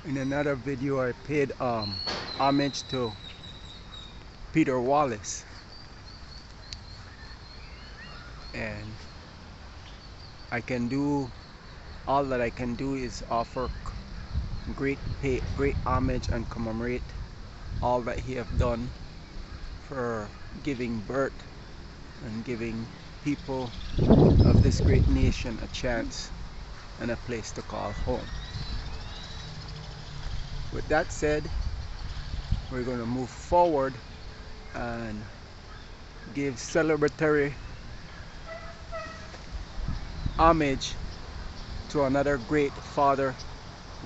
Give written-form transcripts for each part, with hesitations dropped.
In another video, I paid homage to Peter Wallace, and I can do all that I can do is offer great homage and commemorate all that he have done for giving birth and giving people of this great nation a chance and a place to call home. With that said, we're going to move forward and give celebratory homage to another great father,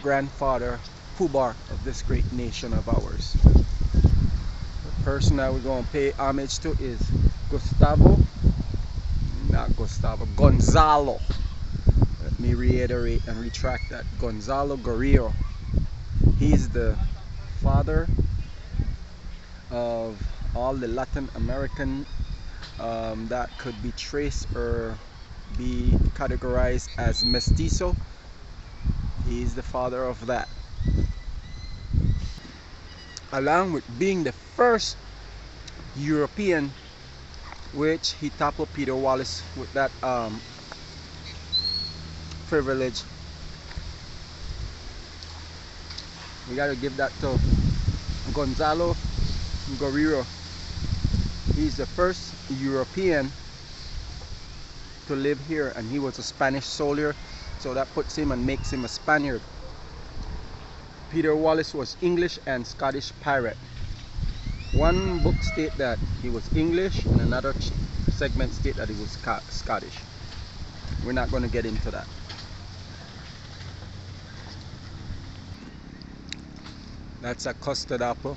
grandfather, Pubar of this great nation of ours. The person that we're going to pay homage to is Gonzalo. Let me reiterate and retract that. Gonzalo Guerrero. He's the father of all the Latin American that could be traced or be categorized as Mestizo. He's the father of that. Along with being the first European, which he toppled Peter Wallace with that privilege. We gotta give that to Gonzalo Guerrero. He's the first European to live here, and he was a Spanish soldier, so that puts him and makes him a Spaniard. Peter Wallace was English and Scottish pirate. One book states that he was English, and another segment states that he was Scottish. We're not going to get into that. That's a custard apple.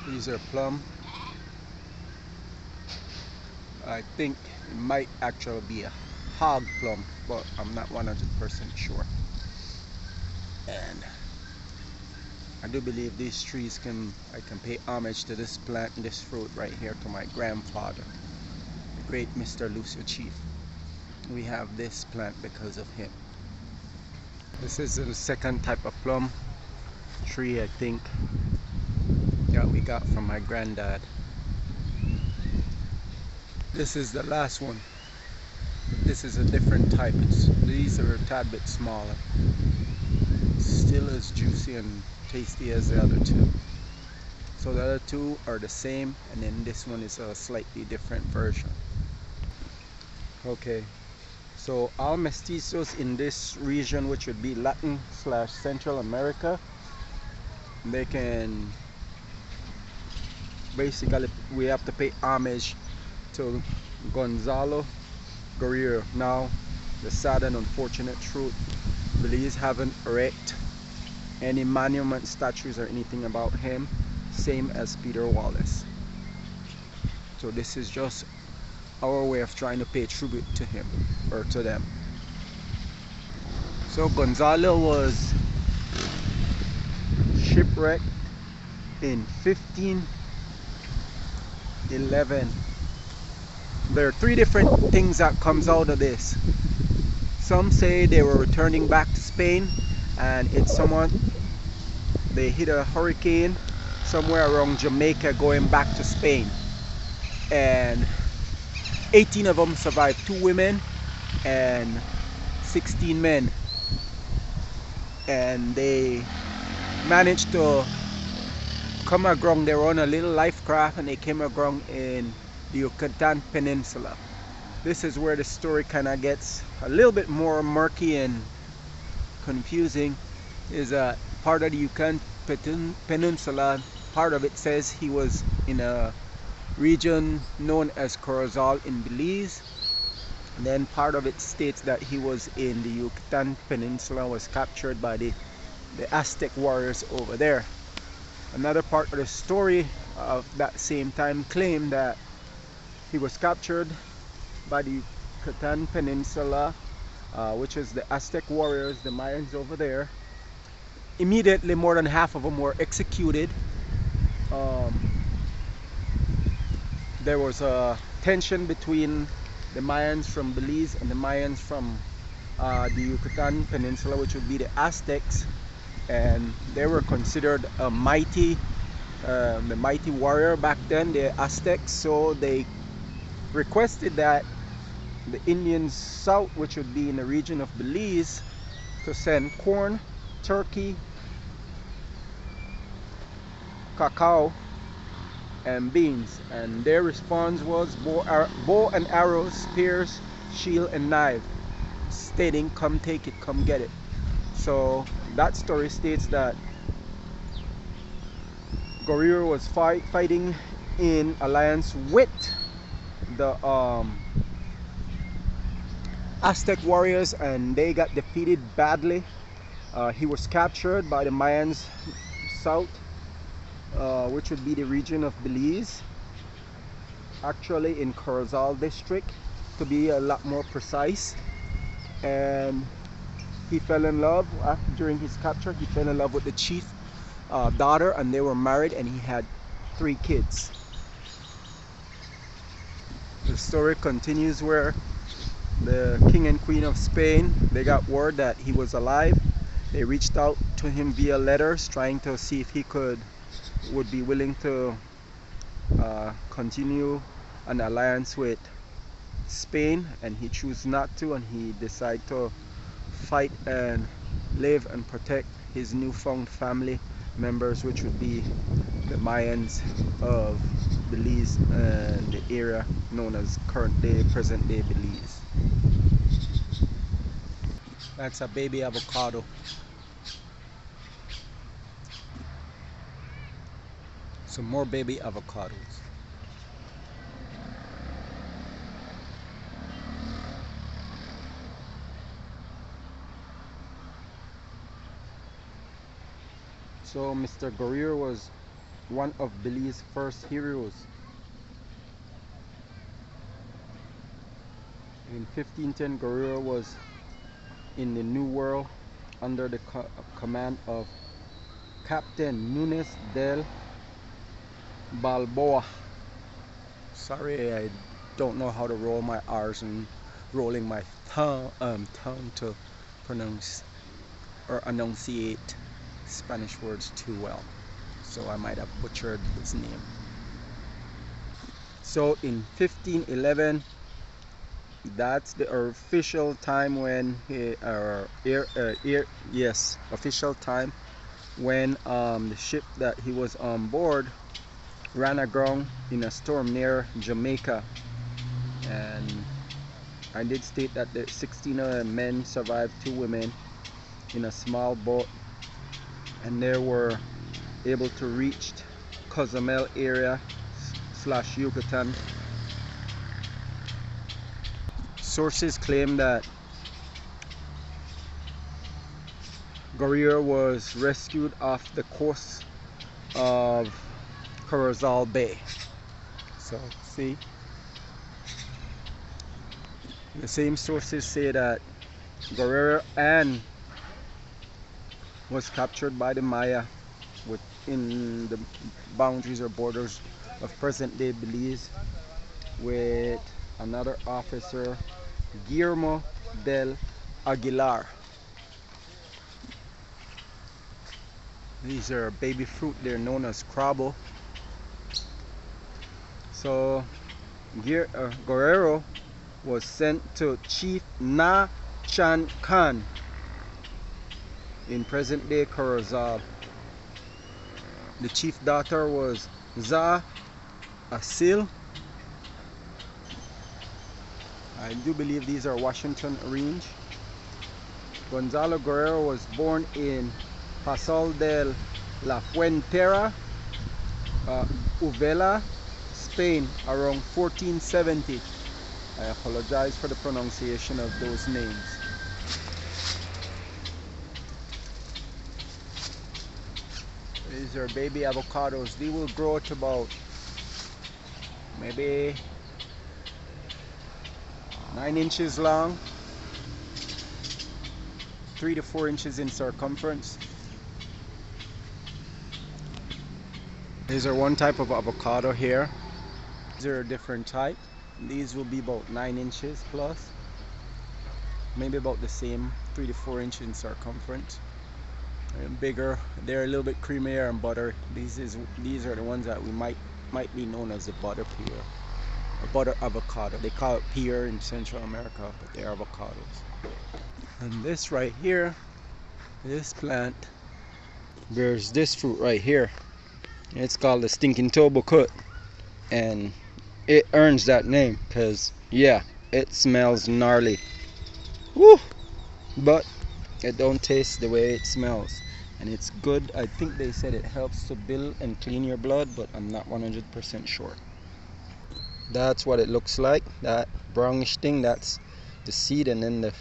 These are plum. I think it might actually be a hog plum, but I'm not 100% sure. And I do believe these trees I can pay homage to this plant and this fruit right here to my grandfather, the great Mr. Lucio Chief. We have this plant because of him. This is the second type of plum tree, I think, that we got from my granddad. This is the last one. This is a different type. These are a tad bit smaller. Still as juicy and tasty as the other two. So the other two are the same, and then this one is a slightly different version. Okay, so all mestizos in this region, which would be Latin/Central America, they can basically, we have to pay homage to Gonzalo Guerrero. Now, the sad and unfortunate truth, Belize haven't erected any monument, statues, or anything about him, same as Peter Wallace. So this is just our way of trying to pay tribute to him, or to them. So Gonzalo was shipwrecked in 1511. There are three different things that comes out of this. Some say they were returning back to Spain, and they hit a hurricane somewhere around Jamaica going back to Spain, and 18 of them survived, 2 women and 16 men, and they managed to come aground. They were on a little life craft, and they came aground in the Yucatan Peninsula. This is where the story kind of gets a little bit more murky and confusing. Is a part of the Yucatan Peninsula. Part of it says he was in a region known as Corozal in Belize, and then part of it states that he was in the Yucatan Peninsula, was captured by the Aztec warriors over there. Another part of the story of that same time claimed that he was captured by the Yucatan Peninsula, which is the Aztec warriors, the Mayans over there. Immediately, more than half of them were executed. There was a tension between the Mayans from Belize and the Mayans from the Yucatan Peninsula, which would be the Aztecs, and they were considered a the mighty warrior back then, the Aztecs. So they requested that the Indians south, which would be in the region of Belize, to send corn, turkey, cacao, and beans. And their response was bow and arrows, spears, shield, and knife, stating, "Come take it, come get it." So that story states that Guerrero was fighting in alliance with the Aztec warriors, and they got defeated badly. He was captured by the Mayans south, which would be the region of Belize, actually in Corozal district to be a lot more precise. And he fell in love during his capture. He fell in love with the chief daughter, and they were married, and he had 3 kids. The story continues where the king and queen of Spain, they got word that he was alive. They reached out to him via letters, trying to see if he would be willing to continue an alliance with Spain, and he chose not to, and he decided to fight and live and protect his newfound family members, which would be the Mayans of Belize and the area known as present day Belize. That's a baby avocado. Some more baby avocados. So Mr. Guerrero was one of Belize's first heroes. In 1510, Guerrero was in the New World under the command of Captain Nunes del Balboa. Sorry, I don't know how to roll my R's and rolling my tongue to pronounce or enunciate Spanish words too well, so I might have butchered his name. So in 1511, that's the official time when official time when the ship that he was on board ran aground in a storm near Jamaica. And I did state that the 16 men survived, 2 women in a small boat, and they were able to reach Cozumel area / Yucatan. Sources claim that Guerrero was rescued off the coast of Corozal Bay. So see, the same sources say that Guerrero was captured by the Maya within the boundaries or borders of present-day Belize with another officer, Guillermo del Aguilar. These are baby fruit. They're known as crabo. So Guerrero was sent to Chief Na Chan Khan in present-day Corozal. The chief daughter was Za Asil. I do believe these are Washington Range. Gonzalo Guerrero was born in Pasal de la Fuentera, Uvela, Spain, around 1470. I apologize for the pronunciation of those names. These are baby avocados. They will grow to about maybe 9 inches long, 3 to 4 inches in circumference. These are one type of avocado here. These are a different type. These will be about 9 inches plus, maybe about the same, 3 to 4 inches in circumference. And bigger, they're a little bit creamier and butter. These are the ones that we might be known as the butter pear, a butter avocado. They call it pear in Central America, but they're avocados. And this right here, this plant bears this fruit right here. It's called the stinking tobacco, and it earns that name because, yeah, it smells gnarly. Woo! But it don't taste the way it smells, and it's good. I think they said it helps to build and clean your blood, but I'm not 100% sure. That's what it looks like. That brownish thing, that's the seed, and then the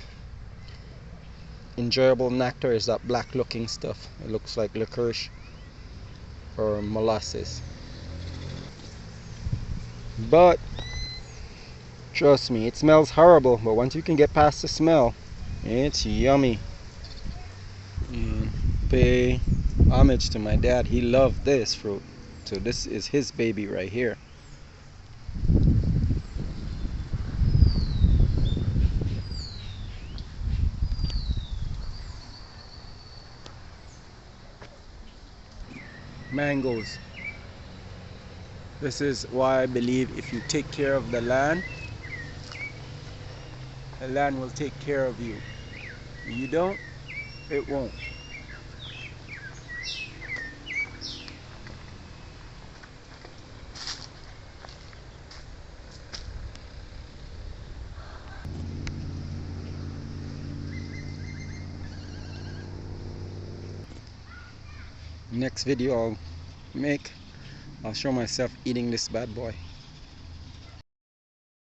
enjoyable nectar is that black looking stuff. It looks like licorice or molasses. But trust me, it smells horrible, but once you can get past the smell, it's yummy. And pay homage to my dad. He loved this fruit, so this is his baby right here. Mangoes. This is why I believe if you take care of the land will take care of you. If you don't, it won't. Next video I'll make, I'll show myself eating this bad boy.